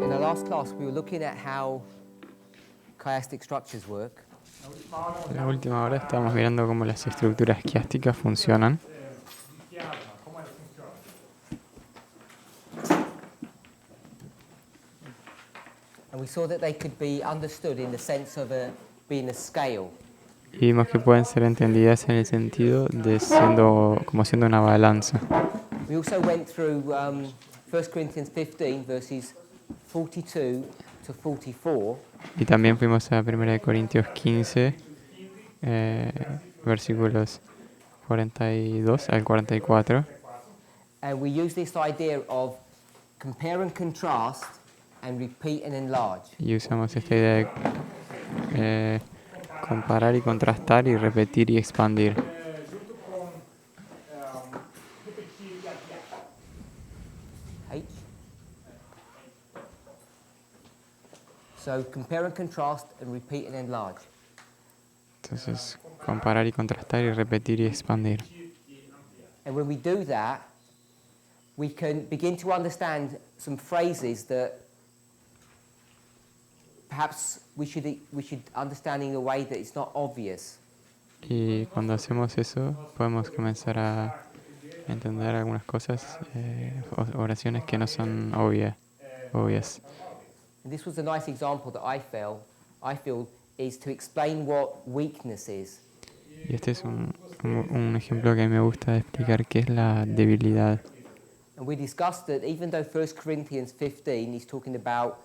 In the last class, we were looking at how chiastic structures work. En la última hora estamos mirando cómo las estructuras quiásticas funcionan And we saw that they could be understood in the sense of being a scale. y vimos que pueden ser entendidas en el sentido de como siendo una balanza. We also went through 1 Corinthians 15, verses 42 to 44. Y también fuimos a 1 Corintios 15, versículos 42 al 44. And we used this idea of compare and contrast and repeat and enlarge. Y usamos esta idea de comparar y contrastar y repetir y expandir. H. So compare and contrast and repeat and enlarge. Entonces, comparar y contrastar y repetir y expandir. And when we do that, we can begin to understand some phrases that perhaps we should understand in a way that it's not obvious. Y cuando hacemos eso, podemos comenzar a entender algunas cosas, oraciones que no son obvias. And this was a nice example that I feel is to explain what weakness is. Y este es un ejemplo que a mí me gusta de explicar qué es la debilidad. And we discussed that even though 1 Corinthians 15 is talking about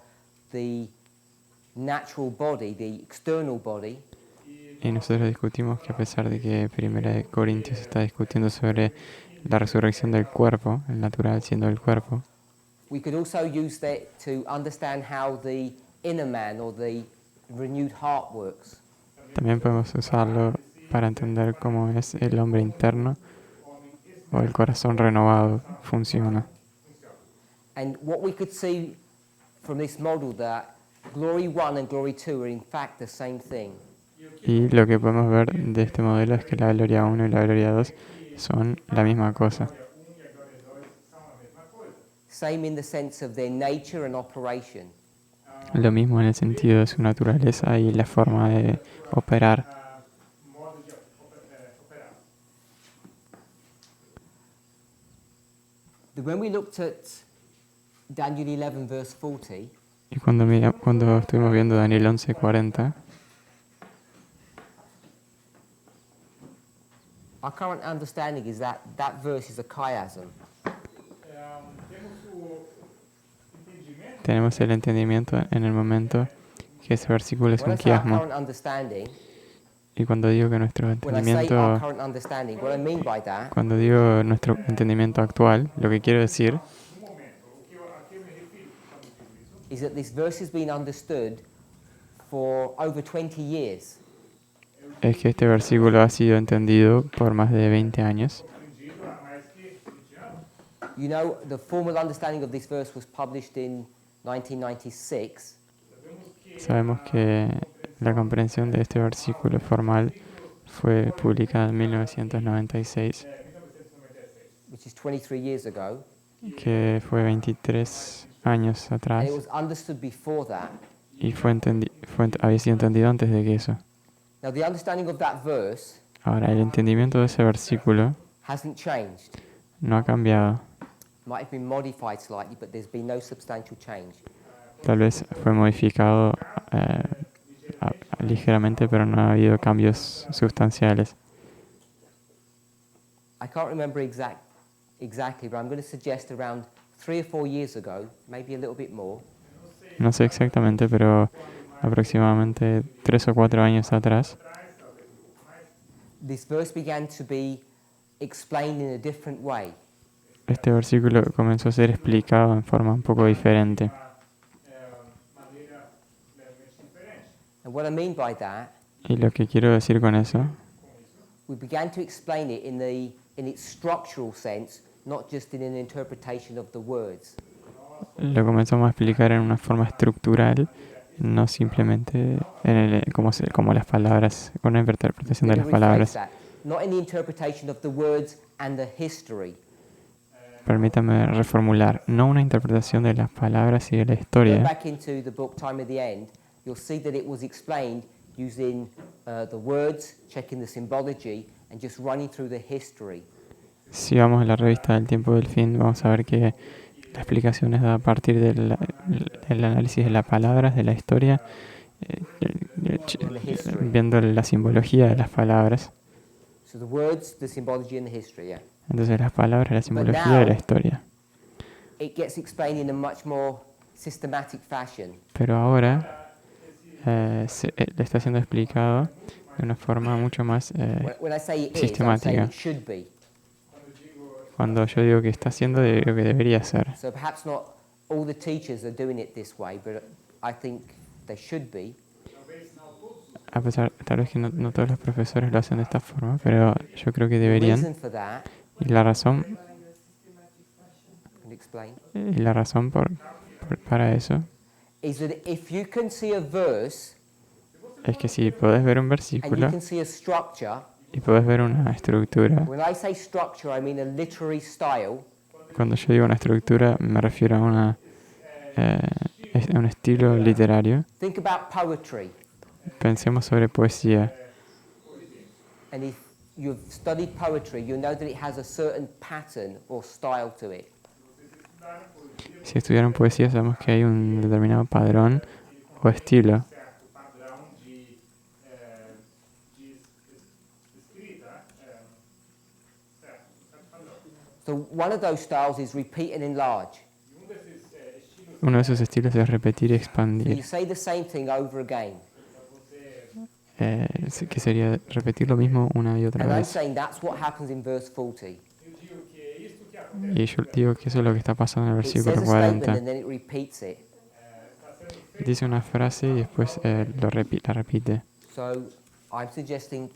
the natural body, the external body, Y nosotros discutimos que a pesar de que 1 Corintios está discutiendo sobre la resurrección del cuerpo, el natural siendo el cuerpo, we could also use that to understand how the inner man or the renewed heart works. también podemos usarlo para entender cómo es el hombre interno o el corazón renovado funciona. And what we could see from this model that glory 1 and glory 2 are in fact the same thing. Y lo que podemos ver de este modelo es que la gloria 1 y la gloria 2 son la misma cosa. Same in the sense of their nature and operation. Lo mismo en el sentido de su naturaleza y la forma de operar. When we looked at Daniel 11 verse 40, Y cuando estuvimos viendo Daniel 11:40, our current understanding is that that verse is a chiasm. tenemos el entendimiento en el momento que ese versículo es When un I say our quiasmo. current understanding, Y cuando digo que nuestro when I say our entendimiento, current understanding, what I mean by that cuando digo nuestro entendimiento actual, lo que quiero decir is that this verse has been understood for over 20 years. es que este versículo ha sido entendido por más de 20 años. You know, the formal understanding of this verse was published in 1996, Sabemos que la comprensión de este versículo formal fue publicada en 1996, which is 23 years ago, que fue 23 años and atrás, it was understood before that. y había sido entendido antes de que eso. Now, the understanding of that verse Ahora, el entendimiento de ese versículo hasn't changed. no ha cambiado. Might have been modified slightly, but there's been no substantial change. Tal vez fue modificado ligeramente, pero no ha habido cambios sustanciales. I can't remember exactly, but I'm going to suggest around 3 or 4 years ago, maybe a little bit more, No sé exactamente, pero aproximadamente 3 o 4 años atrás, this verse began to be explained in a different way. este versículo comenzó a ser explicado en forma un poco diferente. And what I mean by that, Y lo que quiero decir con eso we began to explain it in its structural sense, not just in an interpretation of the words. lo comenzamos a explicar en una forma estructural, no simplemente como las palabras, con una interpretación de Let las me rephrase palabras. that. Not in the interpretation of the words and the history. permítame reformular, no una interpretación de las palabras y de la Go historia. back into the book Time of the End, you'll see that it was explained using the words, checking the symbology, and just running through the history. Si vamos a la revista del tiempo del fin, vamos a ver que la explicación es dada a partir del análisis de las palabras, de la historia, viendo la simbología de las palabras. So the words, the symbology, and the history, yeah. Entonces las palabras, la simbología de la historia. It gets explained in a much more systematic fashion. Pero ahora le está siendo explicado de una forma mucho más When I say it is, I'm saying sistemática. it should be. Cuando yo digo que está haciendo, digo que debería ser. So perhaps not all the teachers are doing it this way, but I think they should be. A pesar, tal vez que no todos los profesores lo hacen de esta forma, pero yo creo que The deberían. reason for that, Y la razón, can you explain, para eso is that if you can see a verse es que si podés ver un and you versículo can see a structure, y podés ver una estructura, when I say structure, I mean a literary style. cuando yo digo una estructura me refiero a un estilo literario. Think about poetry, Pensemos sobre poesía. and if you've studied poetry, you know that it has a certain pattern or style to it. Si estudiaron poesía sabemos que hay un determinado padrón o estilo. So one of those styles is repeat and enlarge. Uno de esos estilos es repetir y So you expandir, say the same thing over again. que sería repetir lo mismo una y otra And I'm vez. saying that's what happens in verse 40. Y yo digo que eso es lo que está pasando en el It says versículo a statement 40. and then it repeats it. Dice una frase y después la repite. So I'm suggesting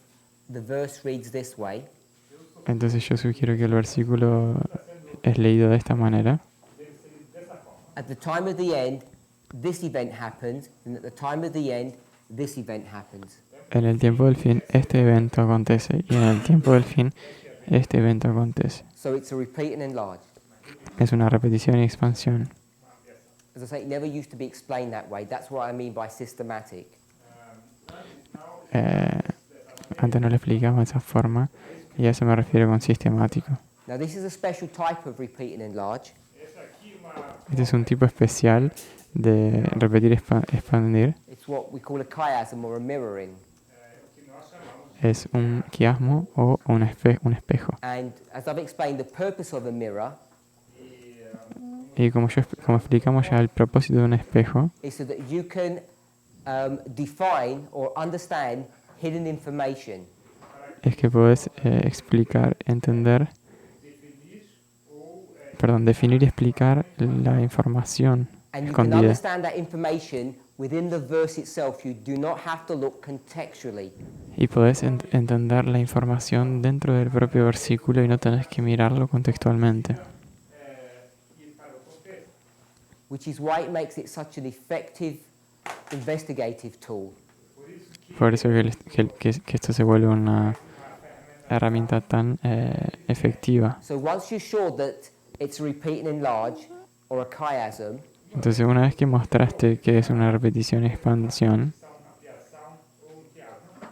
the verse reads this way. Entonces yo sugiero que el versículo es leído de esta manera. At the time of the end, this event happens, and at the time of the end, this event happens. En el tiempo del fin, este evento acontece. Y en el tiempo del fin, este evento acontece. So it's a repeat and enlarge. Es una repetición y expansión. As I say, it never used to be explained that way. That's what I mean by systematic. Antes no lo explicaba de esa forma. Y a eso me refiero con sistemático. Now, this is a special type of repeat and enlarge. Este es un tipo especial de repetir y expandir. It's what we call a chiasm or a mirroring. Es un quiasmo o un espejo. And as I've explained, the purpose of a mirror Y como explicamos ya, el propósito de un espejo is so that you can define or understand hidden information. es que puedes definir y explicar la información And you can escondida. understand that information within the verse itself. You do not have to look contextually. Y podés entender la información dentro del propio versículo y no tenés que mirarlo contextualmente. Which is why it makes it such an effective investigative tool. Por eso que esto se vuelve una herramienta tan efectiva. So once you're sure that it's a repeat and enlarge or a chiasm, Entonces, una vez que mostraste que es una repetición y expansión,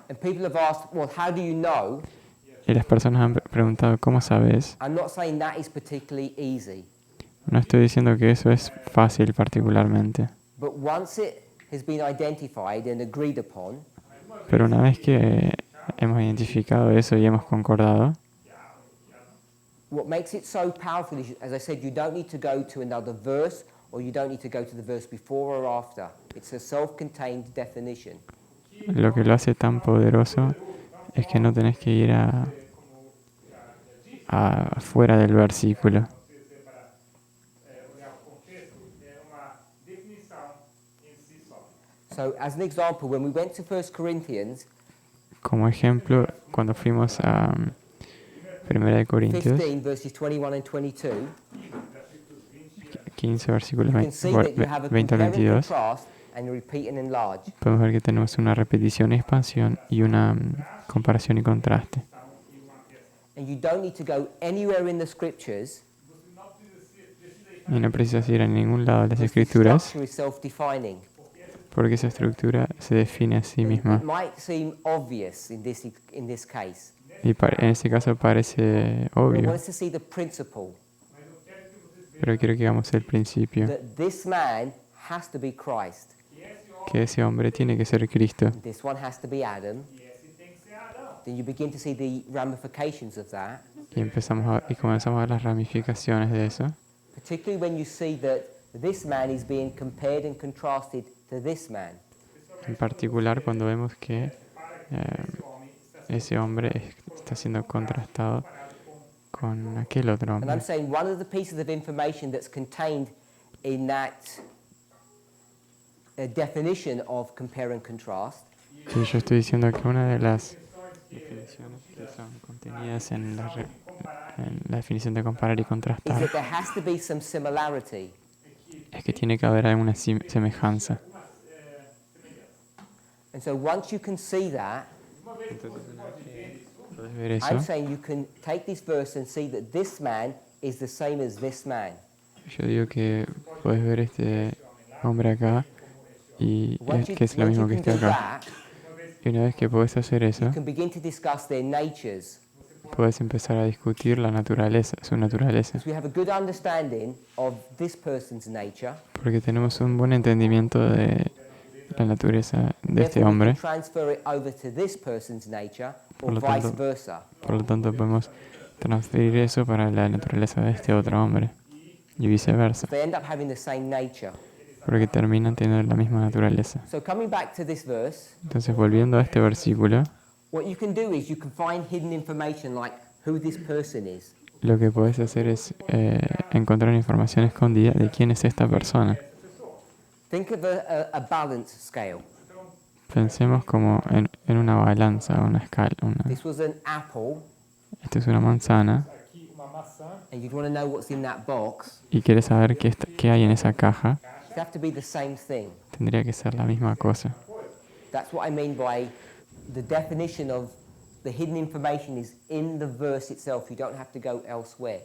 and people have asked, well, how do you know? y las personas han preguntado, ¿cómo sabes? I'm not saying that is particularly easy. No estoy diciendo que eso es fácil particularmente, But once it has been identified and agreed upon, pero una vez que hemos identificado eso y hemos concordado, what makes it so powerful is, as I said, you don't need to go to another verse or you don't need to go to the verse before or after. It's a self-contained definition. lo que lo hace tan poderoso es que no tenés que ir fuera del versículo. So as an example, when we went to 1 Corinthians Como ejemplo, cuando fuimos a 1 Corintios 15, verses 21 and 22, 15, versículos you can see that you have a 20 al compare and 22, contrast and a repeat and enlarge. podemos ver que tenemos una repetición y expansión y una comparación y contraste. And you don't need to go anywhere in the scriptures Y no precisas ir a ningún lado de las because the escrituras structure is self-defining. porque esa estructura se define a sí It misma. might seem obvious in this case, Y en este caso parece but I obvio, want us to see the principle pero quiero que hagamos el principio, that this man has to be Christ, que ese hombre tiene que ser Cristo. and this one has to be Adam. Then you begin to see the ramifications of that, Y comenzamos a ver las ramificaciones de eso, particularly when you see that this man is being compared and contrasted to this man. en particular cuando vemos que ese hombre está siendo contrastado con aquel otro And I'm hombre. saying one of the pieces of information that's contained in that definition of compare and contrast Y yo estoy diciendo que una de las definiciones que son contenidas en la definición de comparar y is contrastar that there has to be some similarity. es que tiene que haber alguna semejanza. And so once you can see that, ¿Puedes ver I'm eso? saying you can take this verse and see that this man is the same as this man. Yo digo que puedes ver este hombre acá y que es lo mismo que can este do acá. that, Y una vez que puedes hacer eso, you can begin to discuss their natures. puedes empezar a discutir la naturaleza, su naturaleza. Because we have a good understanding of this person's nature. Porque tenemos un buen entendimiento de la naturaleza de este Therefore, we hombre. can transfer it over to this person's nature or Por lo vice tanto- versa. Por lo tanto, podemos transferir eso para la naturaleza de este otro hombre. Y viceversa. They end up having the same nature. Porque terminan teniendo la misma naturaleza. So coming back to this verse, Entonces, volviendo a este versículo, what you can do is you can find hidden information like who this person is. lo que puedes hacer es encontrar información escondida de quién es esta persona. Think of a balance scale. Pensemos como en una balanza, una escala. This was an apple, Esta es una manzana and you'd want to know what's in that box. y quieres saber qué hay en esa caja. It'd have to be the same thing. Tendría que ser la misma cosa. That's what I mean by the definition of the hidden information is in the verse itself. You don't have to go elsewhere.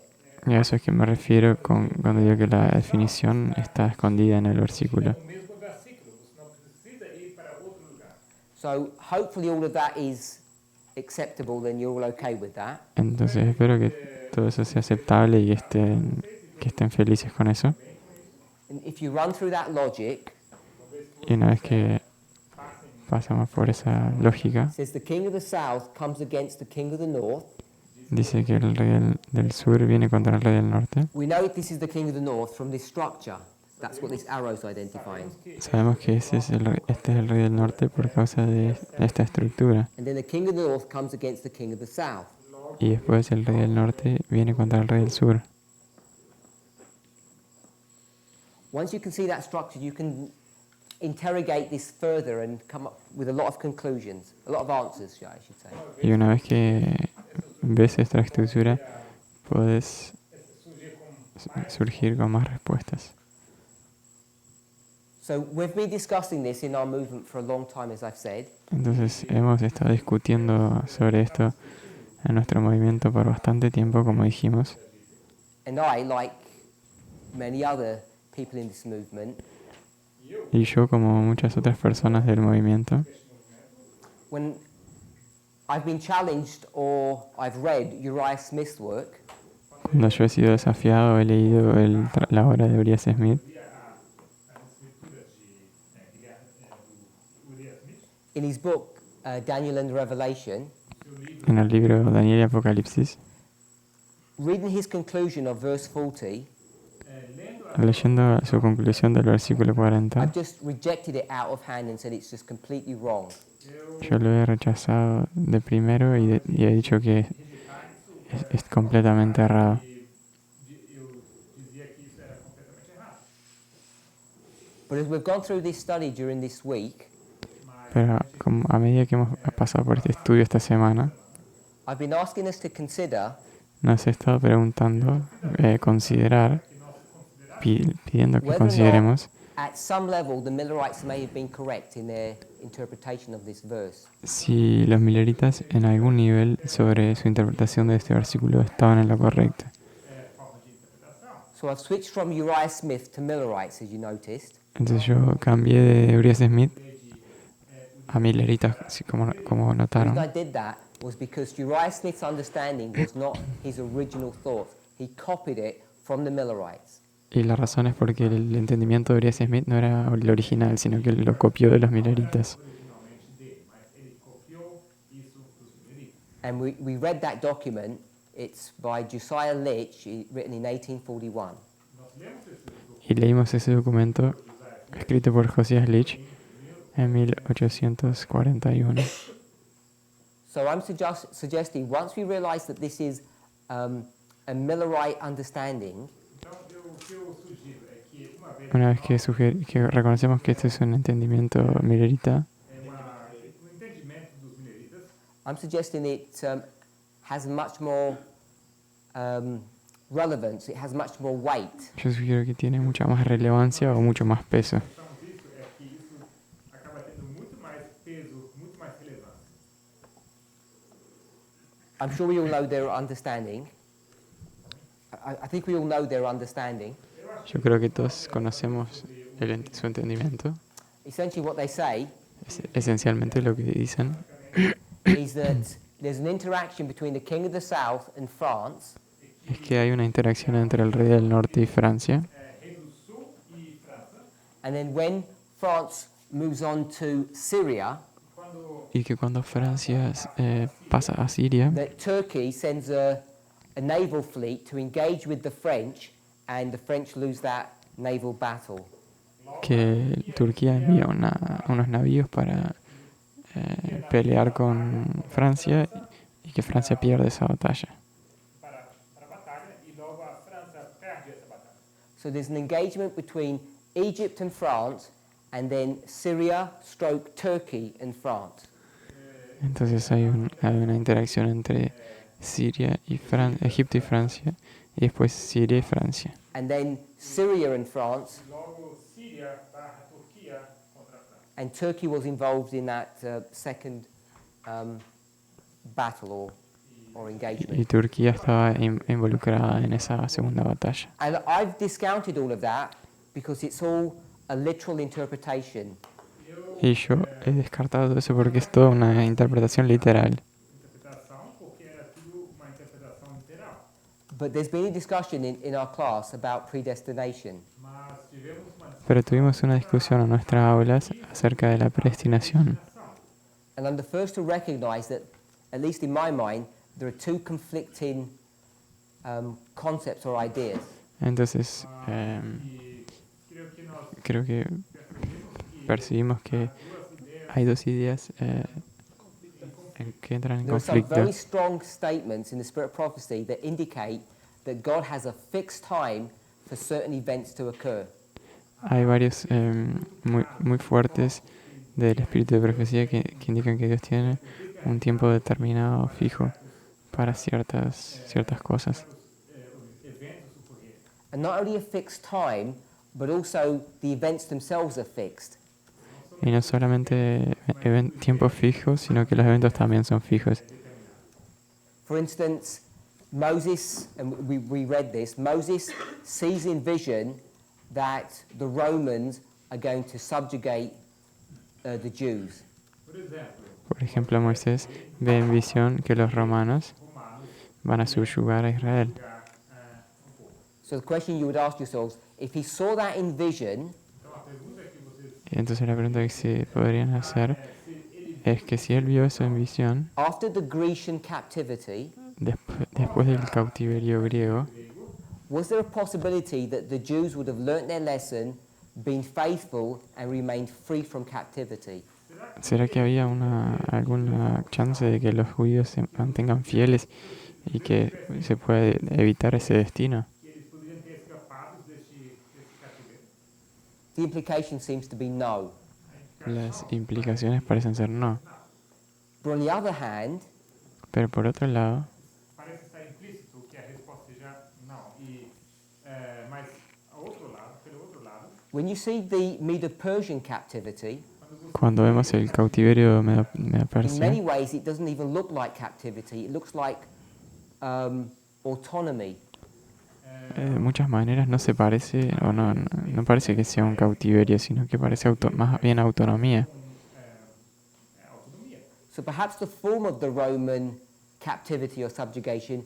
Y a eso es que me refiero cuando digo que la definición está escondida en el versículo. So hopefully all of that is acceptable, then you're all okay with that. Entonces espero que todo eso sea aceptable y que estén felices con eso. And if you run through that logic, Y una vez que pasamos por esa lógica, it says the king of the south comes against the king of the north. dice que el rey del sur viene contra el rey del norte. We know this is the king of the north from this structure. That's what this arrow is identifying. Sabemos que este es el rey del norte por causa de esta estructura. And then the king of the north comes against the king of the south. Y después el rey del norte viene contra el rey del sur. Once you can see that structure, you can interrogate this further and come up with a lot of conclusions, a lot of answers, I should say. Y una vez que ves esta estructura, puedes surgir con más respuestas. So we've been discussing this in our movement for a long time, as I've said. Entonces hemos estado discutiendo sobre esto en nuestro movimiento por bastante tiempo, como dijimos. And I, like many other people in this movement, Y yo, como muchas otras personas del movimiento, when I've been challenged or I've read Uriah Smith's work, cuando yo he sido desafiado, he leído la obra de Uriah Smith. in his book, Daniel and Revelation, En el libro Daniel y Apocalipsis, reading his conclusion of verse 40, leyendo su conclusión del versículo 40, I've just rejected it out of hand and said it's just completely wrong. yo lo he rechazado de primero y he dicho que es completamente errado. But as we've gone through this study during this week, Pero a medida que hemos pasado por este estudio esta semana, I've been asking us to consider nos he estado preguntando, considerar, pidiendo que whether or consideremos not, at some level, the Millerites may have been correct in their interpretation of this verse. si los mileritas en algún nivel sobre su interpretación de este versículo estaban en lo correcto. So I've switched from Uriah Smith to Millerites, as you noticed. Entonces yo cambié de Uriah Smith a Milleritas, como The reason I notaron. did that was because Uriah Smith's understanding was not his original thoughts. He copied it from the Millerites. Y la razón es porque el entendimiento de Uriah Smith no era el original, sino que lo copió de los Milleritas. And we read that document. It's by Josiah Litch, written in 1841. Y leímos ese documento escrito por Josiah Litch en 1841. So I'm suggesting once we realize that this is a Millerite understanding, Una vez que reconocemos que este es un entendimiento millerita, I'm suggesting it has much more relevance, it has much more weight. yo sugiero que tiene mucha más relevancia o mucho más peso. I'm sure we all know their understanding. I think we all know their understanding. Yo creo que todos conocemos su entendimiento. Essentially what they say Esencialmente lo que dicen is that there's an interaction between the King of the South and France, es que hay una interacción entre el rey del norte y Francia, and then when France moves on to Syria, y que cuando Francia pasa a Siria, that Turkey sends a naval fleet to engage with the French, and the French lose that naval battle. que Turquía envía unos navíos para pelear con Francia y que Francia pierde esa batalla. So there's an engagement between Egypt and France, and then Syria stroke Turkey and France. Entonces hay una interacción entre Siria y Egipto y Francia, y después Siria y Francia. And then Syria and France, and Turkey was involved in that second battle or Y engagement. Turquía estaba involucrada en esa segunda batalla. And I've discounted all of that because it's all a literal interpretation. Y yo he descartado eso porque es toda una interpretación literal. But there's been a discussion in our class about predestination. Pero tuvimos una discusión en nuestras aulas acerca de la predestinación. And I'm the first to recognize that, at least in my mind, there are two conflicting concepts or ideas. Entonces, creo que percibimos que hay dos ideas que entran en There are some conflicto. very strong statements in the spirit of prophecy that indicate that God has a fixed time for certain events to occur. Hay varios muy fuertes del espíritu de profecía que indican que Dios tiene un tiempo determinado, fijo, para ciertas cosas. And not only a fixed time, but also the events themselves are fixed. Y no solamente tiempos fijos, sino que los eventos también son fijos. For instance, Moses, and we read this, Moses sees in vision that the Romans are going to subjugate the Jews. Por ejemplo, Moisés ve en visión que los romanos van a subyugar a Israel. So the question you would ask yourselves, if he saw that in vision, Y entonces la pregunta que se podrían hacer es que si él vio eso en visión, after the Grecian captivity, después del cautiverio griego, was there a possibility that the Jews would have learnt their lesson, been faithful, and remained free from captivity? ¿será que había alguna chance de que los judíos se mantengan fieles y que se puede evitar ese destino? The implication seems to be no. Las implicaciones parecen ser no. But on the other hand, Pero por otro lado, parece estar implícito que a resposta seja não. Mas, pelo outro lado, when you see the Medo-Persian captivity, cuando vemos el cautiverio in many medo-persia, ways it doesn't even look like captivity. It looks like autonomy. de muchas maneras no se parece, o no parece que sea un cautiverio, sino que parece más bien autonomía. Autonomia. So perhaps the form of the Roman captivity or subjugation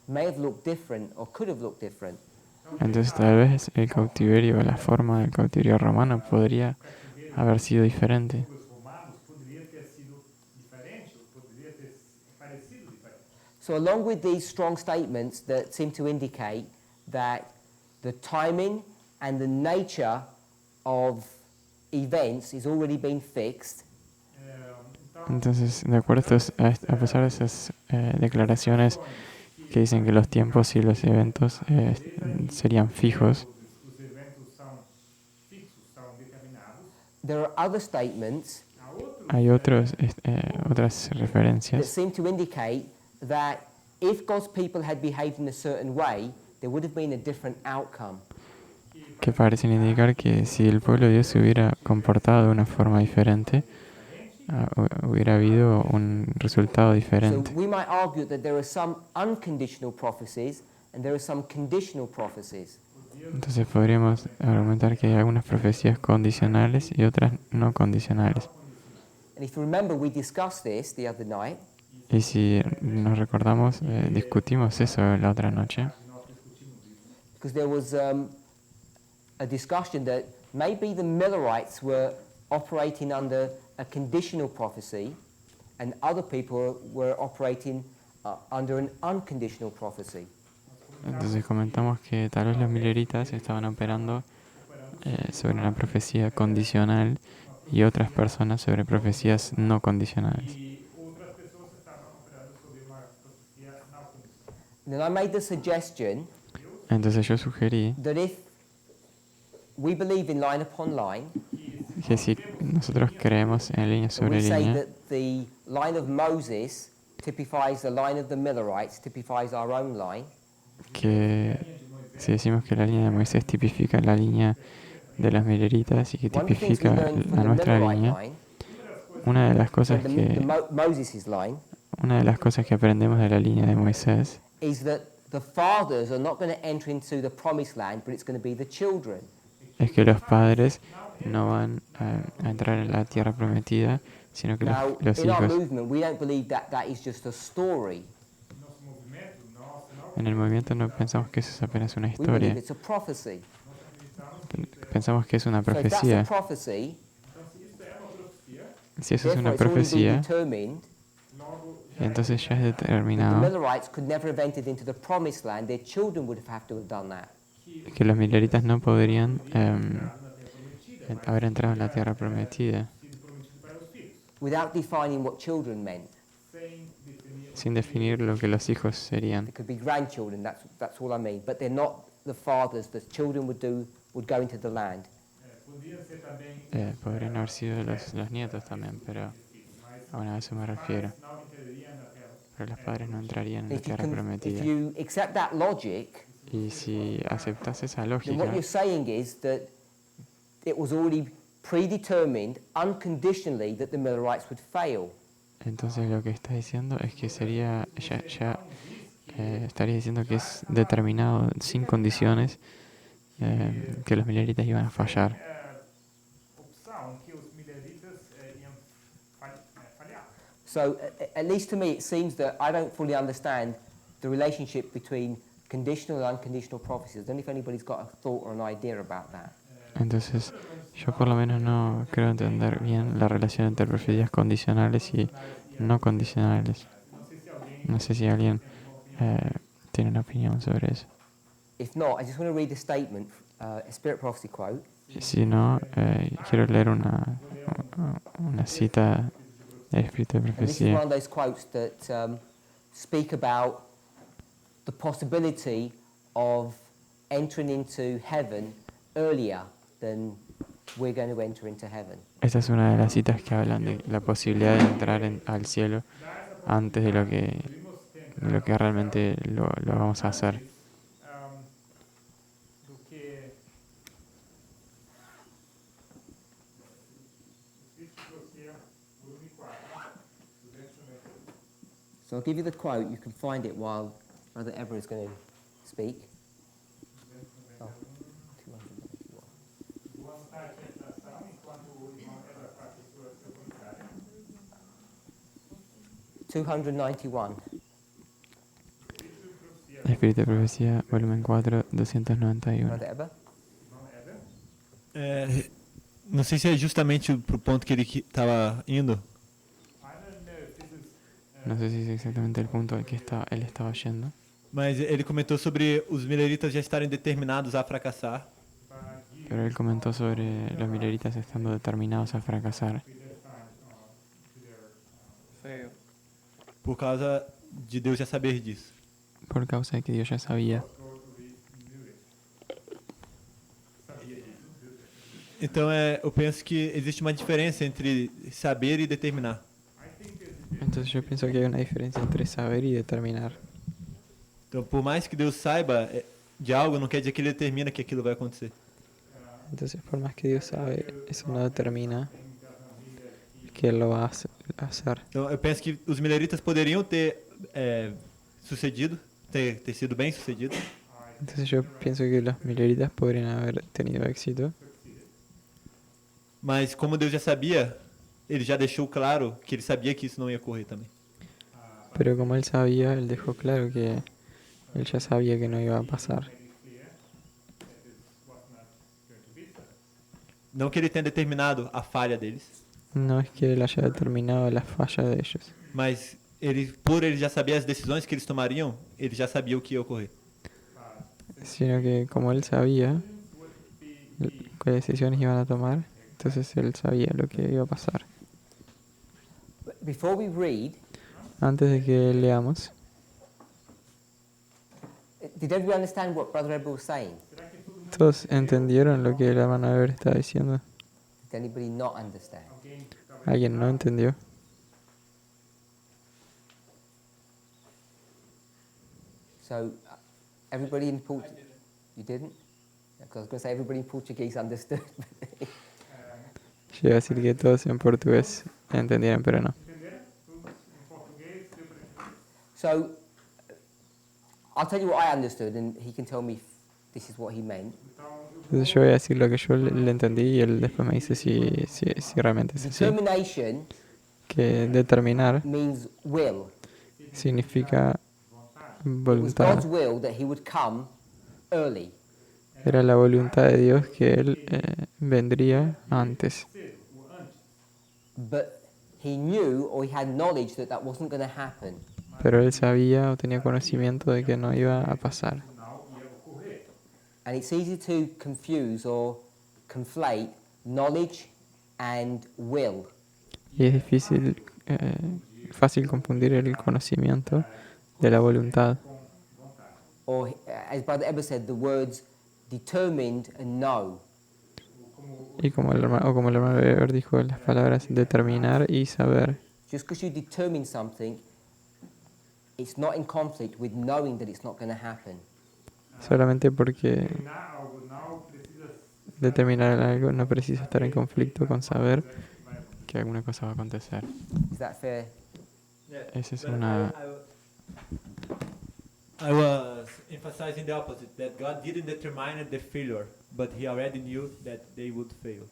may have looked different or could have looked different. Entonces tal vez el cautiverio, la forma del cautiverio romano podría haber sido diferente. Os romanos poderia ter sido diferente, ou poderia ter parecido diferente. So along with these strong statements that seem to indicate that the timing and the nature of events is already been fixed, Então, Entonces, de acuerdo a pesar de esas declaraciones que dicen que los tiempos y los eventos serían fijos, os eventos são fixos, são determinados. there are other statements Há outros hay otras that referencias seem to indicate that if God's people had behaved in a certain way, there would have been a different outcome. que parecen indicar que si el pueblo de Dios se hubiera comportado de una forma diferente, hubiera habido un resultado So diferente. we might argue that there are some unconditional prophecies and there are some conditional prophecies. Entonces podríamos argumentar que hay algunas profecías condicionales y otras no condicionales. And if you remember, we discussed this the other night. Y si nos recordamos, discutimos eso la otra noche, Because there was a discussion that maybe the Millerites were operating under a conditional prophecy and other people were operating under an unconditional prophecy. entonces comentamos que tal vez los mileritas estaban operando sobre una profecía condicional y otras personas sobre profecías no condicionales. e outras pessoas estavam operando sobre uma profecia não condicional. And then I made the suggestion Entonces yo sugerí that if we believe in line upon line, que si nosotros creemos en línea and sobre we say línea, that the line of Moses typifies the line of the Millerites, typifies our own line, que si decimos que la línea de Moisés tipifica la línea de los mileritas y que one of the things we tipifica learned from la the nuestra Millerite línea, line, una de las so cosas Moses' line, una de las cosas que aprendemos de la línea de Moisés is that the fathers are not going to enter into the promised land, but it's going to be the children. es que los padres no van a entrar en la tierra prometida, sino que Now, los in our hijos. movement, we don't believe that that is just a story. Nosso movimento, nós não En el movimiento no pensamos que eso es apenas una We believe historia, it's a prophecy. pensamos que es una So if that's a profecía. prophecy, Então, se isso é uma profecia, Si eso es therefore una it's already been profecía, determined logo já entonces ya es that the determinado Millerites could never have entered into the promised land. Their children would have to have done that. que los mileritas no podrían haber entrado en la tierra prometida sido prometido para os filhos, Without defining what children meant. sem definir sin definir lo que los hijos serían. They could be grandchildren, that's all I mean. But they're not the fathers. The children would go into the land. Podiam ser também Podrían haber sido los nietos también, pero bueno, a eso me refiero. não entrariam na terra. Pero los padres no entrarían en la If you, tierra if prometida. you accept that logic, Y si aceptas esa then what lógica, you're saying is that it was already predetermined unconditionally that the Millerites would fail. entonces lo que estás diciendo es que sería, estaría diciendo que es determinado sin condiciones que los mileritas iban a fallar. Opção que os mileritas iam falhar. So at least to me, it seems that I don't fully understand the relationship between conditional and unconditional prophecies. I don't know if anybody's got a thought or an idea about that. Entonces, yo por lo menos no creo entender bien la relación entre profecías condicionales y no condicionales. No sé si alguien tiene una opinión sobre eso. If not, I just want to read a statement, a Spirit Prophecy quote. Si no, quiero leer una cita del Espíritu de And this is Profecía. one of those quotes that speak about the possibility of entering into heaven earlier than we're going to enter into heaven. Esta es una de las citas que hablan de la posibilidad de entrar al cielo antes de lo que realmente lo vamos a hacer. Do que volume 4, So I'll give you the quote. You can find it while Brother Eber is going to speak. 291. Espíritu de Profecía, volumen 4, 291. Brother Eber? Não sei se é justamente pro ponto que ele estava indo, I don't know if this is No sé si es exactamente el punto al que él estaba yendo, mas ele comentou sobre os mileritas já estarem determinados a fracassar but you pero él comentó sobre los mileritas estando determinados a fracasar with their time to their por causa de Deus já saber disso. por causa de que Dios ya sabía. totally knew it. Sabia disso. Então eu penso que existe uma diferença entre saber e determinar. I think there's a difference. Entonces yo pienso que hay una diferencia entre saber y determinar. Então, por mais que Deus saiba de algo, não quer dizer que ele determina que aquilo vai acontecer. Entonces por más que Dios sabe, eso no determina que Él lo va a hacer. Então, eu penso que os mileritas poderiam ter sucedido, ter sido bem sucedidos, Entonces yo pienso que los mileritas podrían haber tenido éxito, mas como Deus já sabia, ele já deixou claro que ele sabia que isso não ia ocorrer também. pero como Él sabía, Él dejó claro que Él ya sabía que no iba a pasar. Made it clear that this was not going to be so. Não que ele tenha determinado a falha deles, No es que Él haya determinado la falla de ellos, mas por ele já saber as decisões que eles tomariam, ele já sabia o que ia ocorrer. sino que como Él sabía qué decisiones iban a tomar, entonces Él sabía lo que iba a pasar. Before we read, Antes de que leamos, did everybody understand what Brother Eber was saying? ¿todos entendieron lo que el hermano Eber estaba diciendo? Did anybody not understand? ¿Alguien no entendió? So, everybody in Portuguese, you didn't? Because I was going to say everybody in Portuguese understood. Yo iba a decir que todos en portugués entendieron, pero no. Entenderam? Tudo em português, deu para entender. So, I'll tell you what I understood, and he can tell me if this is what he meant. Então, eu Entonces yo voy a decir lo que yo le entendí y él después me dice si realmente es así. Determination Que determinar means will. significa It was voluntad. God's will that he would come early. Era la voluntad de Dios que él vendría antes. cedo, o antes, But he knew or he had knowledge that that wasn't going to happen. Pero él sabía o tenía conocimiento de que no iba a pasar. no final ia ocorrer. And it's easy to confuse or conflate knowledge and will. Y es difícil, fácil confundir el conocimiento de la voluntad. Or, as Brother Eber said, the words determined and know. Y como el hermano Weber dijo, las palabras determinar y saber. Just because you determine something, it's not in conflict with knowing that it's not going to happen. Solamente porque Determinar algo não precisa determinar algo no precisa estar en conflicto con saber que alguna cosa va a acontecer. Is that fair? Esa es una... I was emphasizing the opposite, that God didn't determine the failure, but he already knew that they would fail.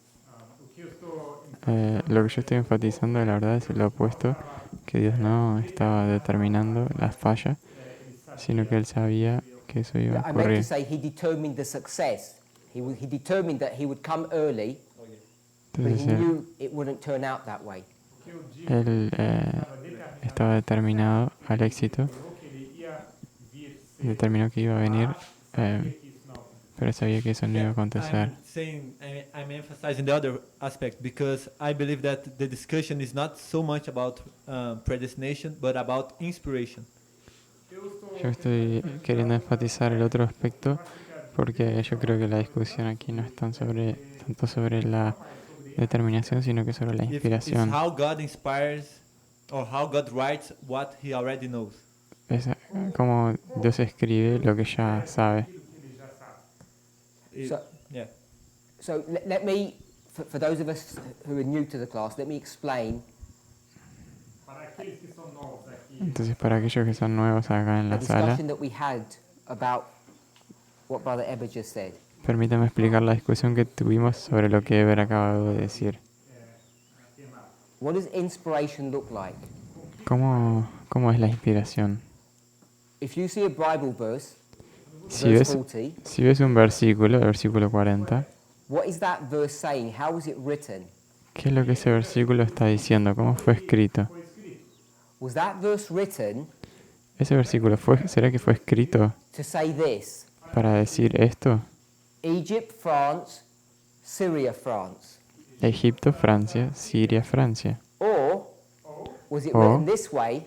o que eu estou Lo que yo estoy enfatizando, la verdad, es el opuesto, que Dios no estaba determinando la falla, sino que Él sabía que eso iba a I meant to ocurrir. say he determined the success. He determined that he would come early, but he Entonces Él, knew it wouldn't turn out that way. o que eu digo él, estaba determinado al éxito, falou que ele ia vir cedo, determinó que iba a venir, sabia que isso não acontecia. pero sabía que eso no iba a acontecer. I'm emphasizing the other aspect because I believe that the discussion is not so much about predestination, but about inspiration. Eu estou Yo estoy queriendo enfatizar el otro aspecto porque yo creo que la discusión aquí no es tanto sobre la determinación, sino que sobre la It's inspiración. how God inspires or how God writes what he already knows. Es como Dios escribe lo que ya sabe. aquilo que ele já sabe. So, Yeah. so let me, for those of us who are new to the class, let me explain Para aqueles que são novos aqui, Entonces, para aquellos que son nuevos acá en the la sala, discussion that we had about what Brother Eber just said. permítame explicar la discusión que tuvimos sobre lo que Eber acaba de decir. What does inspiration look like? ¿Cómo es la inspiración? If you see a Bible verse, Si verse ves, 40, si ves un versículo, el versículo 40, what is that verse saying? How was it written? ¿qué es lo que ese versículo está diciendo? ¿Cómo fue escrito? Was that verse written ¿Ese versículo será que fue escrito to say this? para decir esto? Egypt, France, Syria, France. Egipto, Francia, Siria, Francia. Or was it O written this way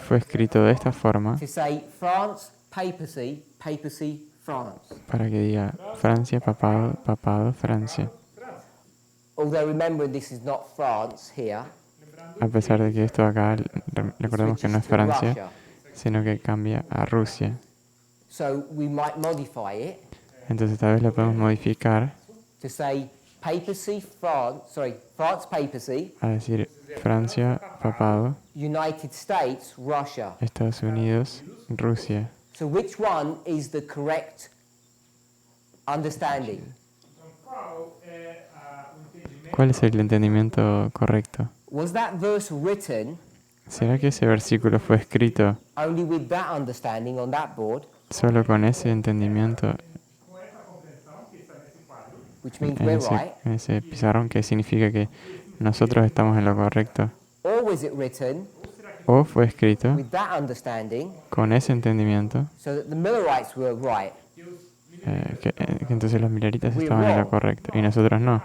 fue escrito de esta forma to say France, papacy, papacy, France? para que diga Francia, papado, papado, Francia. Although remembering this is not France here, A pesar de que esto acá, recordemos que no es switches to Francia, Russia. sino que cambia a Rusia. So we might modify it Entonces tal vez lo podemos modificar to say papacy, France, papacy, a decir Francia, papado, United States, Russia. Estados Unidos, Rusia. So which one is the correct understanding? Então, qual é o entendimento? ¿Cuál es el entendimiento correcto? Was that verse written ¿Será que ese versículo fue escrito only with that understanding on that board, solo con ese entendimiento Com essa compreensão que está nesse quadro, which means en we're ese, right? en ese pizarrón, que significa que nosotros estamos en lo correcto? Or was it written ¿O fue escrito with that understanding con ese entendimiento so that the Millerites were right? que entonces los mileritas estaban en lo correcto y nosotros no?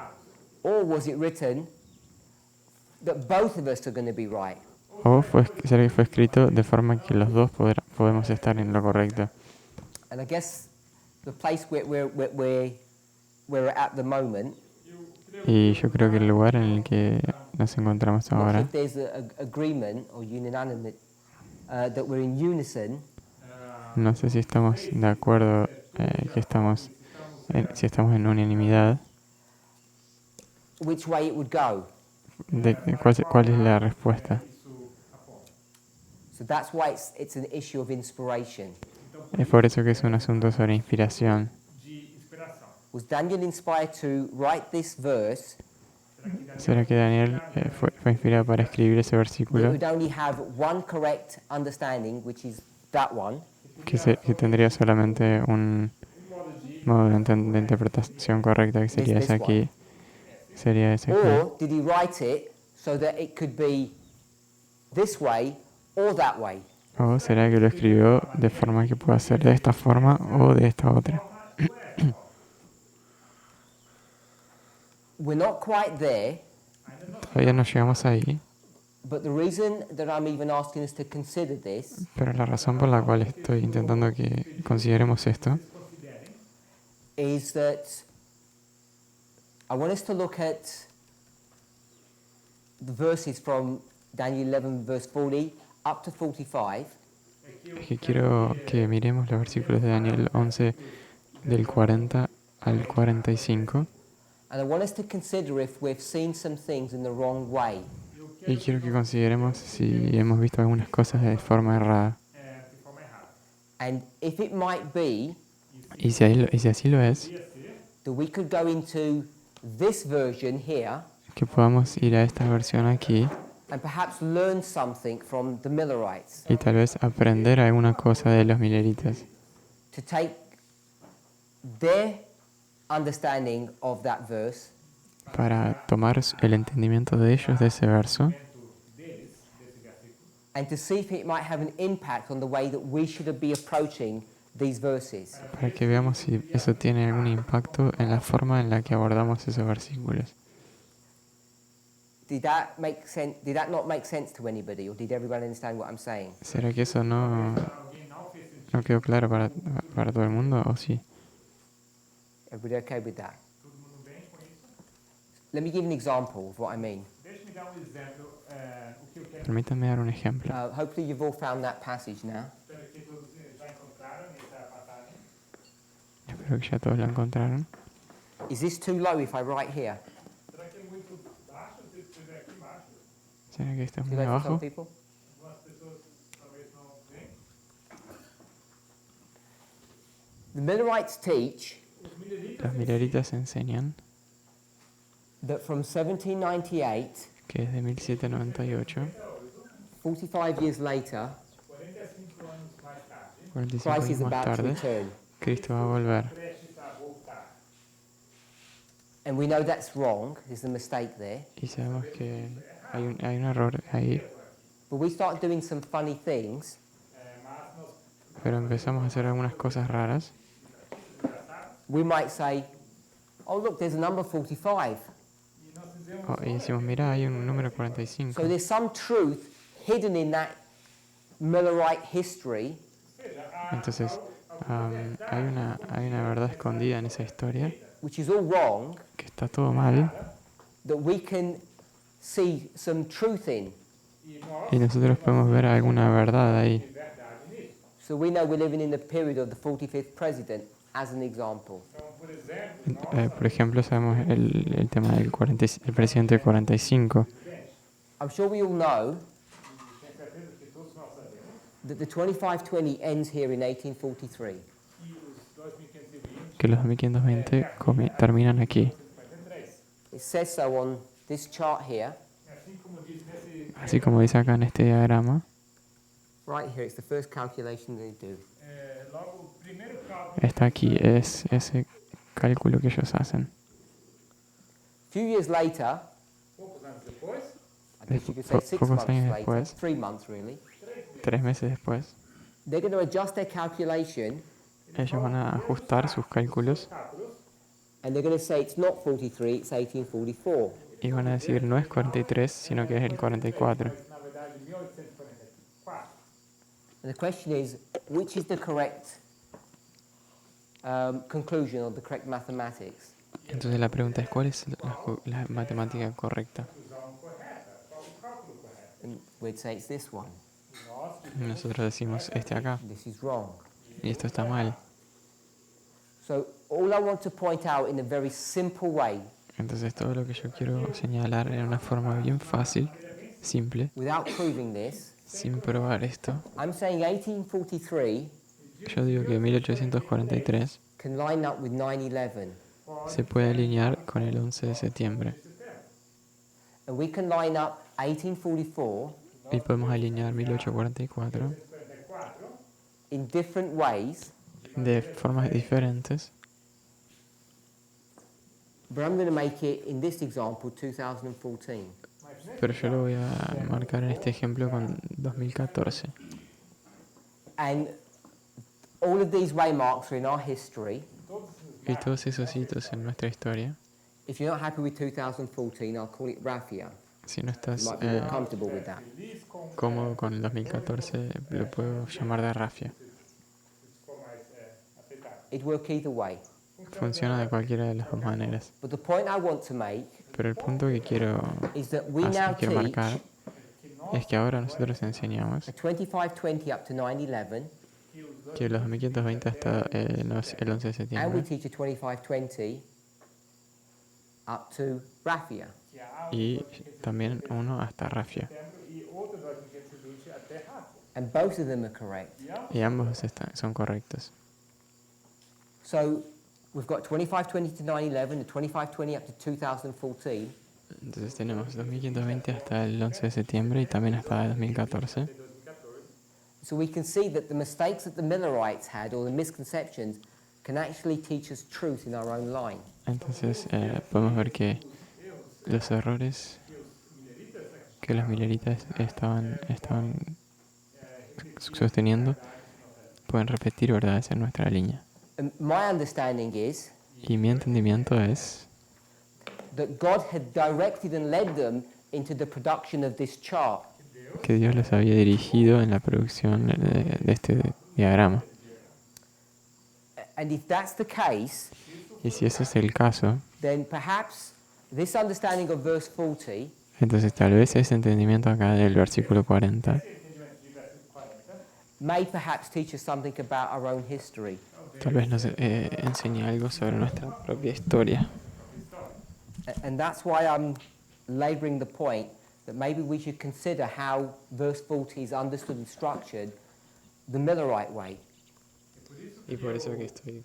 Or was it written that both of us are going to be right? ¿O será que fue escrito de forma que los dos podemos estar en lo correcto? And I guess the place where we're at the moment, Y yo creo que el lugar en el que nos encontramos not ahora, if there's an agreement or unanimity that we're in unison, no sé si estamos de acuerdo, si estamos en unanimidad, which way it would go. ¿cuál es la respuesta? So that's why it's an issue of inspiration. Es por eso que es un asunto sobre inspiración. de inspiração. Was Daniel inspired to write this verse ¿Será que Daniel fue inspirado para escribir ese that versículo would only have one correct understanding, which is that one? que tendría solamente un modo de interpretación correcta, que sería ese aquí? Sería ese aquí. Or did he write it so that it could be this way or that way? ¿O será que lo escribió de forma que pueda ser de esta forma o de esta otra? We're not quite there, Todavía no llegamos ahí, but the reason that I'm even asking us to consider this pero la razón por la cual estoy intentando que consideremos esto is that I want us to look at the verses from Daniel 11 verse 40 up to 45, es que quiero que miremos los versículos de Daniel 11 del 40 al 45 and I want us to consider if we've seen some things in the wrong way. y quiero que consideremos si hemos visto algunas cosas de forma errada. De forma errada. And if it might be Y si así lo es, that we could go into this version here que podamos ir a esta versión aquí and perhaps learn something from the Millerites, y tal vez aprender alguna cosa de los mileritas, to take their understanding of that verse para tomar el entendimiento de ellos de ese verso and to see if it might have an impact on the way that we should be approaching these verses. para que veamos si eso tiene algún impacto en la forma en la que abordamos esos versículos. Did that make sense? Did that not make sense to anybody, or did everybody understand what I'm saying? ¿Será que eso no quedó claro para todo el mundo o sí? Everybody okay with that? Let me give an example of what I mean. Deixe-me dar exemplo, o que eu quero. Permítanme dar un ejemplo. Hopefully you've all found that passage now. Espero que todos já encontraram essa passagem. Espero que ya todos la encontraron. Is this too low if I write here? Será que é muito baixo se estiver aqui embaixo? ¿Será que esto es Too muy low for some abajo? people? Algumas pessoas talvez não veem. The Millerites teach Os mileritas Los mileritas enseñan that from 1798 que desde 1798 45 years later, 45 anos mais tarde, 45 Christ años is más about to tarde, return. Cristo va a volver. prestes a voltar. And we know that's wrong. There's a mistake there. Y sabemos que hay un error ahí, But we start doing some funny things. Mas nós pero empezamos a hacer algunas cosas raras. We might say, oh, look, there's a number 45. e nós dizemos, Y decimos, mira, hay un número 45. So there's some truth hidden in that Millerite history seja, Entonces, hay una verdad escondida en esa historia, which is all wrong, que está todo mal, that we can see some truth in. e nós y nosotros podemos ver alguna verdad ahí. verdade nisso. So we know we're living in the period of the 45th president, as an example. Então, por exemplo, Por ejemplo, sabemos el tema del el presidente 45. I'm sure we all know tenho certeza que todos nós sabemos that the 2520 ends here in 1843. que os 2520 Que los 2520 terminan aquí. 53. It says so on this chart here. Assim como diz nesse, Así como dice acá en este diagrama, Right here, it's the first calculation they do. logo o primeiro cálculo está aquí, es ese cálculo que ellos hacen. A few years later, poucos anos depois, I guess you could say 6 Pocos months años later, después. 3 months really, 3 meses después, they're going to adjust their calculation ellos van a ajustar sus cálculos cálculos, and they're going to say it's not 43, it's 1844. y van a decir no es 43, sino que es el 44. mas na verdade 1844. And the question is, which is the correct conclusion or the correct mathematics? Entonces la pregunta es, ¿cuál es la matemática correcta? Conclusão correta. Qual o cálculo correto? And we'd say it's this one. Nós Nosotros decimos este acá, This is wrong. y esto está mal. So all I want to point out in a very simple way, Entonces todo lo que yo quiero señalar en una forma bien fácil, simple, without proving this, sin probar esto, I'm saying 1843 yo digo que 1843 can line up with 9/11, se puede alinear con el 11 de septiembre and we can line up 1844 y podemos alinear 1844 44, in different ways, de formas diferentes, but I'm going to make it in this example 2014. pero yo lo voy a marcar en este ejemplo con 2014. And all of these waymarks are in our history. Y todos esos hitos en nuestra historia, If you're not happy with 2014, I'll call it raffia. si no You estás might be more comfortable with that. feliz com cómodo con el 2014, lo puedo llamar de rafia. ficou mais aceitável. It work either way. Funciona de cualquiera de las dos maneras. But the point I want to make Pero el punto que quiero, is that we now quiero teach marcar es que ahora nosotros enseñamos a 2520 up to 9/11, que los 1520 hasta el 11 de and we septiembre teach a 2520 up to raffia. Que há y también uno hasta rafia. setembro e outro 2520 até Rafa. And both of them are correct. Y ambos son correctos. So we've got 2520 to 9/11, and 2520 up to 2014. Entonces tenemos 2520 hasta el 11 de septiembre y también hasta el 2014. So we can see that the mistakes that the Millerites had, or the misconceptions, can actually teach us truth in our own line. Entonces podemos ver que los errores que los mileritas estaban sosteniendo pueden repetir verdades en nuestra línea. And my understanding is Y mi entendimiento es that God had directed and led them into the production of this chart. que Dios los había dirigido en la producción de este diagrama. And if that's the case, Y si ese es el caso, then perhaps this understanding of verse 40 entonces tal vez ese entendimiento acá del versículo 40 may perhaps teach us something about our own history. tal vez nos enseñe algo sobre nuestra propia historia. And that's why I'm laboring the point that maybe we should consider how verse 40 is understood and structured the Millerite way. Y por eso que estoy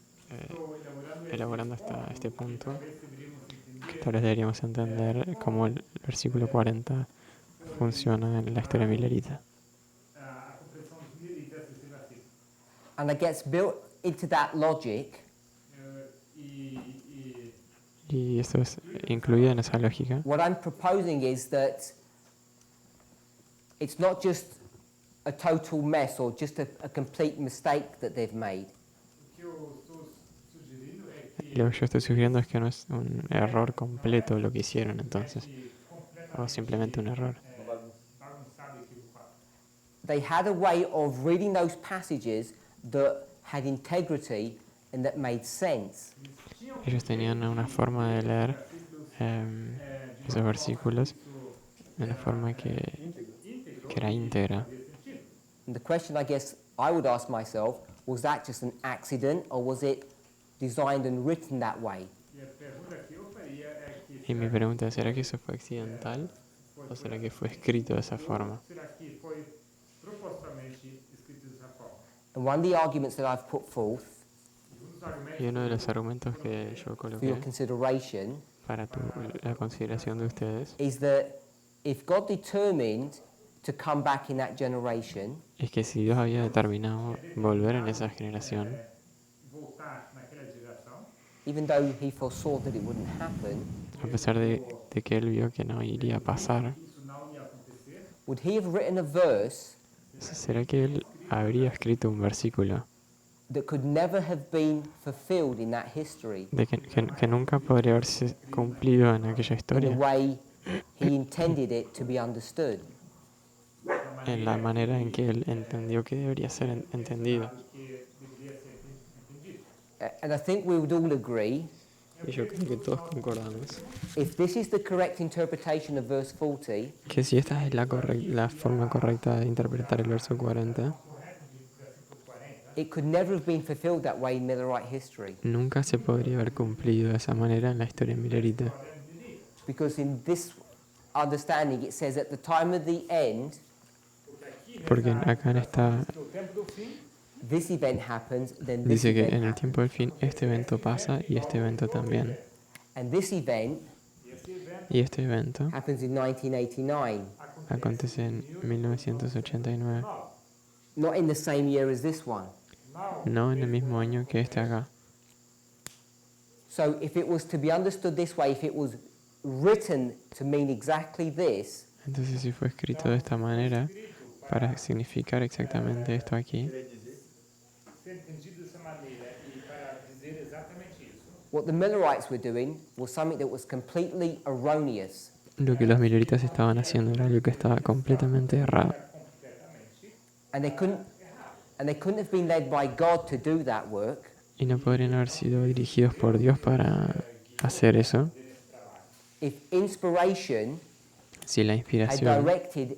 elaborando hasta este punto, que tal vez deberíamos entender cómo el versículo 40 funciona en la historia milerita. And it gets built into that logic Y esto es incluido en esa lógica. what I'm proposing is that it's not just a total mess or just a complete mistake that they've made. O que eu estou sugerindo é que Lo que yo estoy sugiriendo es que no es un error completo lo que hicieron entonces, o simplemente un error. bagunçado e equivocado. They had a way of reading those passages that had integrity and that made sense. Ellos tenían una forma de leer esos versículos de una forma que era íntegra. And the question I guess I would ask myself, was that just an accident or was it designed and written that way? E a pergunta que eu faria é que Y mi pregunta es, ¿será que eso fue accidental o será que fue escrito de esa forma? será que foi propositalmente escrito dessa forma? And one of the arguments that I've put forth E um dos argumentos Y uno de los argumentos que yo for your coloqué consideration para la consideración de ustedes is that if God determined to come back in that generation, es que si Dios había determinado volver en esa generación, voltar naquela geração, even though he foresaw that it wouldn't happen, a pesar de que Él vio que no iría a pasar, isso não ia acontecer, would he have written a verse ¿será que Él habría escrito un versículo that could never have been fulfilled in that history de que nunca podría haberse cumplido en aquella in the historia, way he intended it to be understood? en la manera en que Él entendió que debería ser entendido? que deveria ser entendido? And I think we would all agree, Y yo creo que todos concordamos if this is the correct interpretation of verse 40, que si esta es la forma correcta de interpretar el verso 40, it could never have been fulfilled that way in Millerite history. nunca se podría haber cumplido de esa manera en la historia millerita. Because in this understanding, it says at the time of the end, Porque acá está, No tempo do fim, this event happens, then this dice que event en el happens. tiempo del fin este evento pasa y este evento también. And this event Y este evento happens in 1989, acontece en 1989, not in the same year as this one. no en el mismo año que este acá. So if it was to be understood this way, if it was written to mean exactly this, Entonces si fue escrito de esta manera para significar exactamente esto aquí, ser entendido dessa maneira e para dizer exatamente isso, what the Millerites were doing was something that was completely erroneous. lo que los milleritas estaban haciendo era algo que estaba completamente errado. And they couldn't have been led by God to do that work Y no podrían haber sido dirigidos por Dios para hacer eso if inspiration si la had inspiración directed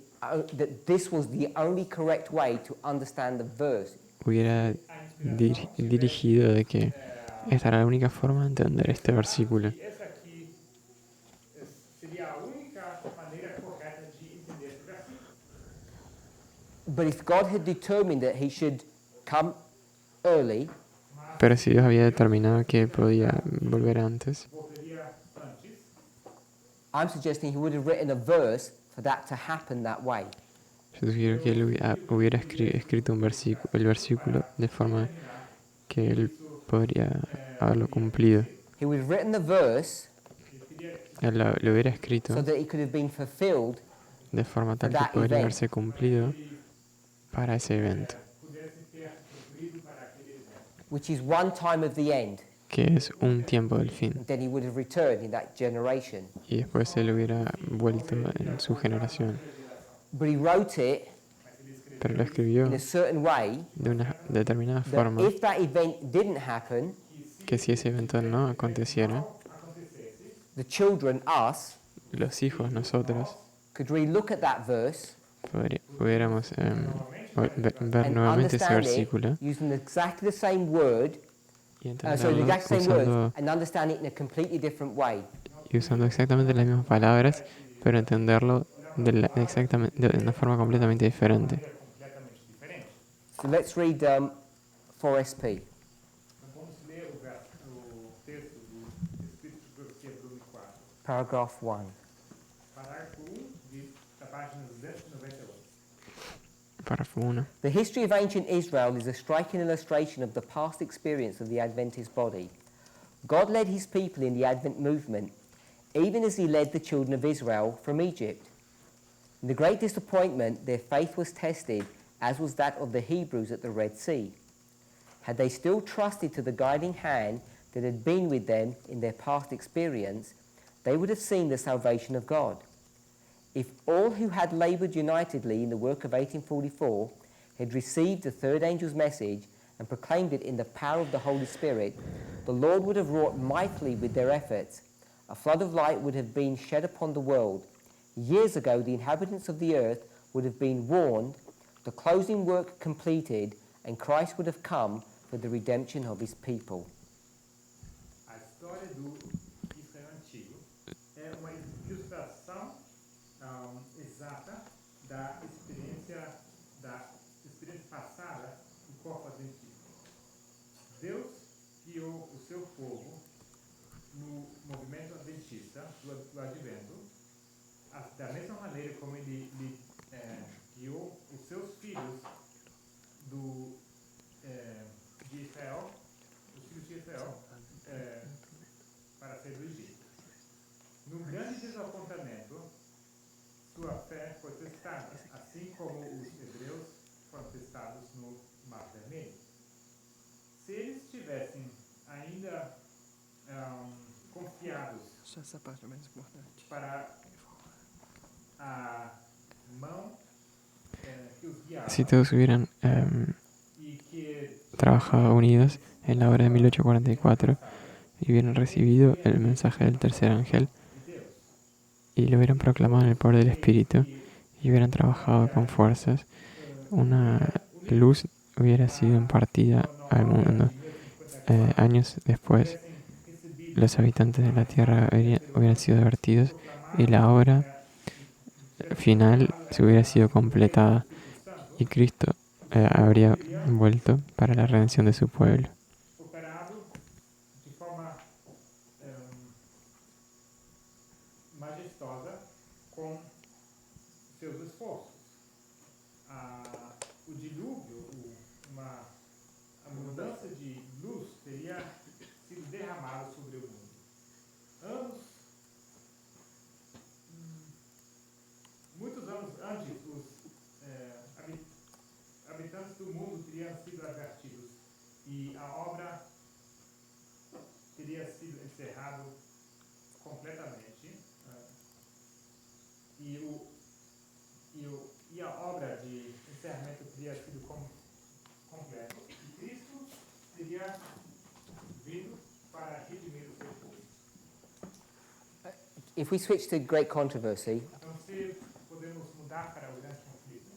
that this was the only correct way to understand the verse. hubiera dirigido de que esta era la única forma de entender este versículo. essa aqui seria a única maneira correta de entender esse versículo. But if God had determined that he should come early, Pero si Dios había determinado que podía volver antes, Voltaria antes, I'm suggesting he would have written a verse for that to happen that way. yo sugiero que él hubiera escrito el versículo de forma que él podría haberlo cumplido. He would have written the verse Él lo hubiera escrito so that it could have been fulfilled, de forma tal que that podría event. haberse cumplido para ese evento, pudesse ter cumprido para aquele evento. which is one time of the end. que es un tiempo del fin. And then he would have returned in that generation. Y después él hubiera vuelto en su generación. But he wrote it Pero lo escribió in a certain way de una determinada that forma if that event didn't happen, que si ese evento no aconteciera, the children, us, los hijos, nosotros, could re-look at that verse pudiéramos ver and nuevamente ese understand versículo it using exactly the same word, y the entenderlo exact same words, usando, and understand it in a completely different way. y usando exactamente las mismas palabras, pero entenderlo de una forma completamente diferente. Completamente diferente. So let's read 4SP. Então vamos ler o texto do Espírito de Profecia, volume 4. Paragraph 1. Parágrafo 1 da página 298. Párrafo 1. The history of ancient Israel is a striking illustration of the past experience of the Adventist body. God led his people in the Advent movement, even as he led the children of Israel from Egypt. In the great disappointment, their faith was tested, as was that of the Hebrews at the Red Sea. Had they still trusted to the guiding hand that had been with them in their past experience, they would have seen the salvation of God. If all who had laboured unitedly in the work of 1844 had received the third angel's message and proclaimed it in the power of the Holy Spirit, the Lord would have wrought mightily with their efforts. A flood of light would have been shed upon the world. Years ago, the inhabitants of the earth would have been warned, the closing work completed, and Christ would have come for the redemption of his people. A história do Israel Antigo é uma ilustração exata da experiência passada do corpo adventista. Deus guiou o seu povo no movimento adventista do advento, da mesma maneira como ele guiou os seus filhos de Israel, os filhos de Israel, para sair do Egito. No grande desapontamento, sua fé foi testada, assim como os hebreus foram testados no Mar Vermelho. Se eles tivessem ainda confiados Essa parte é mais importante. para a mão que os guiava Si todos hubieran e que trabajado unidos en la hora de 1844 y hubieran recibido el mensaje del tercer ángel de Deus, y lo hubieran proclamado en el poder del Espíritu y hubieran trabajado con fuerzas, una luz hubiera sido impartida al mundo. Años después, los habitantes de la tierra hubieran sido advertidos y la obra final se hubiera sido completada y Cristo habría vuelto para la redención de su pueblo. operado de forma majestosa com seus esforços. O dilúvio, a mudança de luz teria sido derramada sobre o mundo. Muitos anos antes, os habitantes do mundo teriam sido advertidos e a obra teria sido encerrada completamente e a obra de encerramento teria sido completa. E Cristo teria vindo para redimir o seu povo. If we switch to great controversy, Então, se podemos mudar para o grande conflito.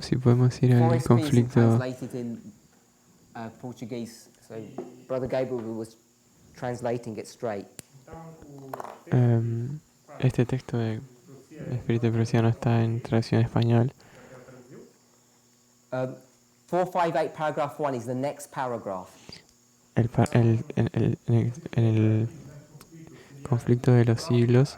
Si podemos ir al Forest Peace conflicto, translated in Portuguese, so Brother Gabriel was translating it straight. Então, o texto este texto de que Espíritu de Profecía no está en traducción en español. Brasil 458 paragraph 1 is the next paragraph. En el conflicto de los siglos,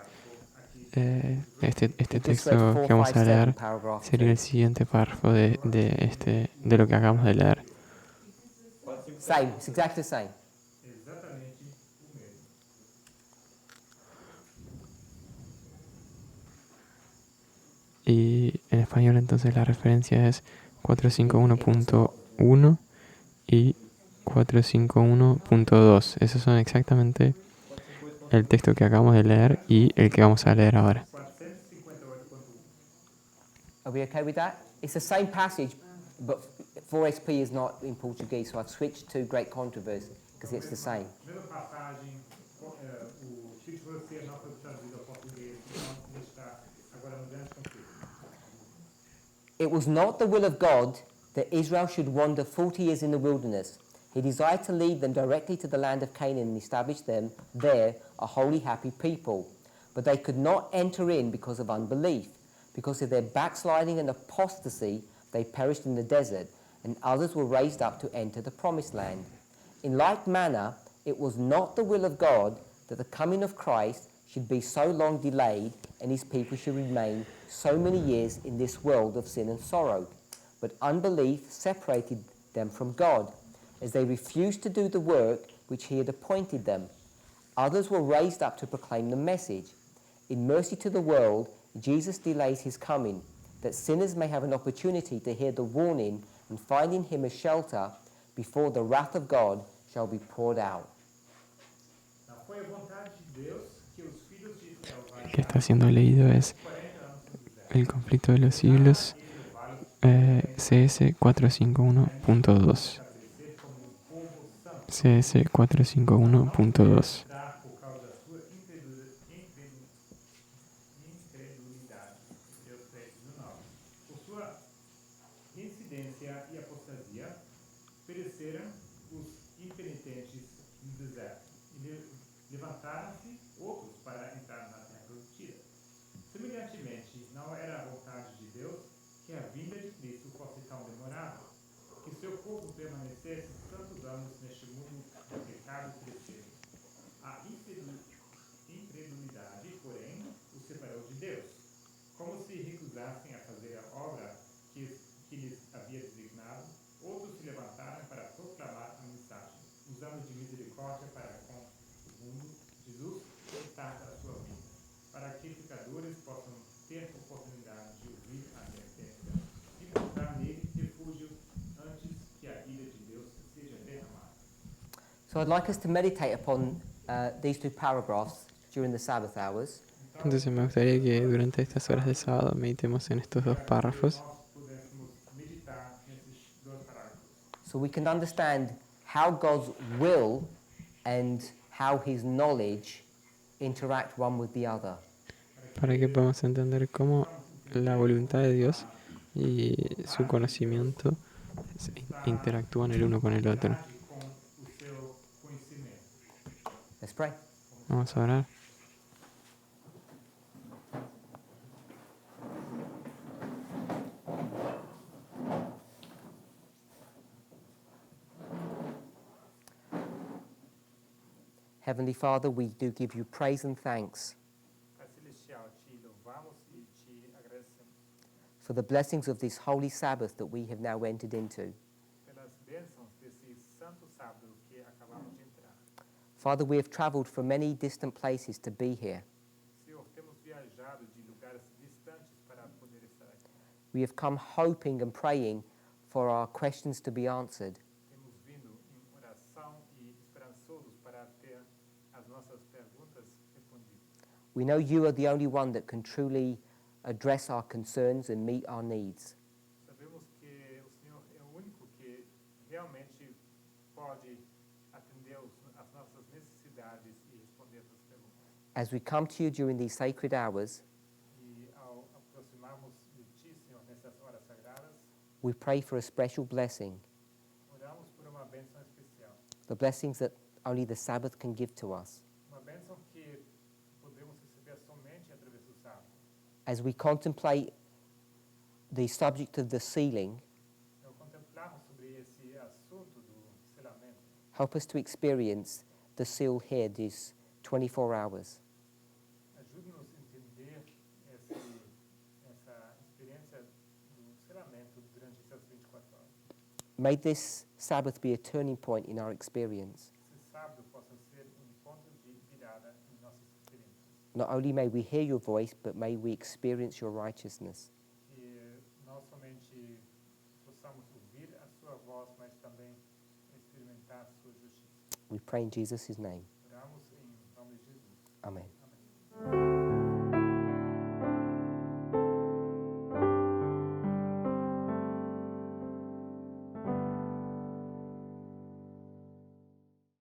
este texto que vamos a leer sería el siguiente párrafo de lo que acabamos de leer. Same, it's exactly the same. exatamente o mesmo. Y en español entonces la referencia es 451.1 y 451.2. Esos son exactamente el texto que acabamos de leer y el que vamos a leer ahora. 458.1. Are we okay with that? It's the same passage, but 4SP is not in Portuguese, so I've switched to Great Controversy because it's the same. Mesma passagem, o Espírito de Profecia não foi traduzido ao português, então a gente está agora no grande conflito. It was not the will of God that Israel should wander 40 years in the wilderness. He desired to lead them directly to the land of Canaan and establish them there a holy, happy people. But they could not enter in because of unbelief. Because of their backsliding and apostasy, they perished in the desert, and others were raised up to enter the promised land. In like manner, it was not the will of God that the coming of Christ should be so long delayed and his people should remain so many years in this world of sin and sorrow. but unbelief separated them from God, as they refused to do the work which he had appointed them. Others were raised up to proclaim the message. In mercy to the world, Jesus delays his coming, that sinners may have an opportunity to hear the warning and find in him a shelter before the wrath of God shall be poured out. Não foi a vontade de Deus que os filhos de Israel El que está siendo leído es 40 anos no deserto. El conflicto de los siglos, CS 451.2. Estabelecer como um povo santo. CS 451.2. Entrar por causa da sua incredulidade. Deus 3:19. Por sua reincidência e apostasia, pereceram os impenitentes no deserto. E levantaram-se outros para entrar na terra prometida. Semelhantemente, não era a vontade de Deus que a vinda de Cristo fosse tão demorada, que seu povo permanecesse tantos anos neste mundo de pecado e tristeza. A incredulidade, porém, os separou de Deus, como se recusassem a fazer a obra que lhes havia designado. Outros se levantaram para proclamar a mensagem, usando de misericórdia para com o mundo. Jesus trata a sua vida, para que pecadores possam ter oportunidade de ouvir a advertência e encontrar nele refúgio antes que a ira de Deus seja derramada. So I'd like us to meditate upon these two paragraphs during the Sabbath hours. Entonces me gustaría que durante estas horas de sábado meditemos en estos dos párrafos Nós pudéssemos meditar nesses dois parágrafos, so we can understand how God's will and how his knowledge interact one with the other. para que podamos entender cómo la voluntad de Dios y su conocimiento interactúan el uno con el otro. com o seu conhecimento. Let's pray. Vamos a orar. Heavenly Father, we do give you praise and thanks Pai Celestial, te louvamos e te agradecemos for the blessings of this holy Sabbath that we have now entered into. pelas bênçãos desse santo sábado que acabamos de entrar. Father, we have traveled from many distant places to be here. Senhor, temos viajado de lugares distantes para poder estar aqui. We have come hoping and praying for our questions to be answered. Temos vindo em oração e esperançosos para ter as nossas perguntas respondidas. We know you are the only one that can truly address our concerns and meet our needs. Sabemos que o Senhor é o único que realmente pode atender as nossas necessidades e responder essas perguntas. As we come to you during these sacred hours, E ao aproximarmos de Ti, Senhor, nessas horas sagradas, we pray for a special blessing, oramos por uma bênção especial. the blessings that only the Sabbath can give to us. Uma bênção que podemos receber somente através do sábado. As we contemplate the subject of the sealing, Ao contemplarmos sobre esse assunto do selamento, help us to experience the seal here these 24 hours. ajude-nos a entender essa experiência do selamento durante essas 24 horas. May this Sabbath be a turning point in our experience. Esse sábado possa ser ponto de virada em nossas experiências. Not only may we hear your voice, but may we experience your righteousness. Que nós somente possamos ouvir a sua voz, mas também experimentar a sua justiça. We pray in Jesus' name. Oramos em nome de Jesus. Amen.